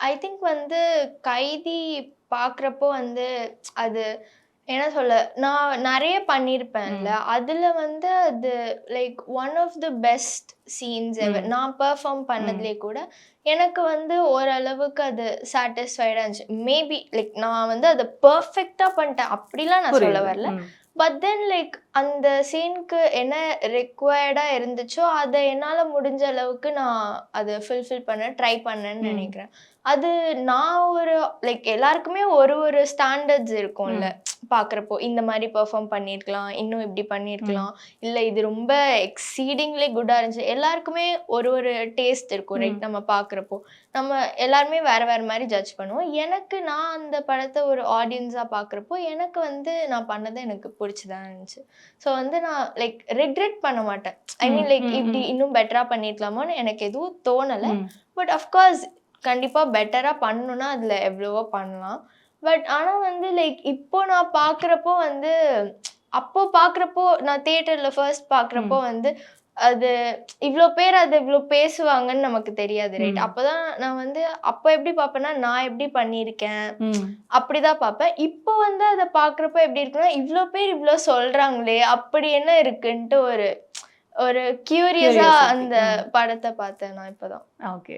I think வந்து கைதி பார்க்குறப்போ வந்து அது என்ன சொல்ல, நான் நெறைய பண்ணியிருப்பேன்ல. அதுல வந்து அது like one of the best scenes ever. நான் பெர்ஃபார்ம் பண்ணதுலயே கூட எனக்கு வந்து ஓரளவுக்கு அது சாட்டிஸ்ஃபைடா இருந்துச்சு. மேபி லைக் நான் வந்து அத பெர்ஃபெக்ட்டா பண்ணிட்டேன் அப்படிலாம் நான் சொல்ல புரியுது. வரல. பட் தென் லைக் அந்த சீனுக்கு என்ன ரிக்வயர்டா இருந்துச்சோ, அத என்னால முடிஞ்ச அளவுக்கு நான் அத ஃபுல்ஃபில் பண்ண ட்ரை பண்ணேன்னு நெனைக்கிறேன். அது நான் ஒரு லைக் எல்லாருக்குமே ஒரு ஒரு ஸ்டாண்டர்ட்ஸ் இருக்கும்ல. பார்க்குறப்போ இந்த மாரி பெர்ஃபார்ம் பண்ணியிருக்கலாம், இன்னும் இப்படி பண்ணியிருக்கலாம், இல்ல இது ரொம்ப எக்ஸீடிங்லி குட்டா இருந்துச்சு. எல்லாருக்குமே ஒரு ஒரு டேஸ்ட் இருக்கும் ரைட்? நம்ம பார்க்குறப்போ. நம்ம எல்லாருமே வேற வேற மாரி ஜட்ஜ் பண்ணுவோம். எனக்கு நான் அந்த படத்த ஒரு ஆடியன்ஸா பார்க்குறப்போ, எனக்கு வந்து நான் பண்ணது எனக்கு புடிச்சு தான் இருந்துச்சு. ஸோ வந்து நான் லைக் ரிக்ரெட் பண்ண மாட்டேன். ஐ மீன் லைக் இப்படி இன்னும் பெட்டரா பண்ணியிருக்கலாமோன்னு எனக்கு எதுவும் தோணல. பட் அஃப்கோர்ஸ் கண்டிப்பா பெட்டரா பண்ணணும்னா, அதுல எவ்வளவோ பண்ணலாம். பட் ஆனா வந்து லைக் இப்போ நான் பார்க்குறப்போ வந்து அப்போ பார்க்குறப்போ நான் தியேட்டர்ல ஃபர்ஸ்ட் பார்க்குறப்போ வந்து அது இவ்ளோ பேர் அத இவ்ளோ பேசுவாங்கன்னு நமக்கு தெரியாது ரைட்? அப்பதான் நான் வந்து அப்ப எப்படி பார்ப்பேன்னா, நான் எப்படி பண்ணியிருக்கேன், அப்படிதான் பார்ப்பேன். இப்போ வந்து அத பார்க்குறப்போ எப்படி இருக்குன்னா, இவ்ளோ பேர் இவ்ளோ சொல்றாங்களே, அப்படி என்ன இருக்குன்ட்டு ஒரு ஒரு கியூரியஸா அந்த படத்த பார்த்தேன் நான் இப்பதான். ஓகே.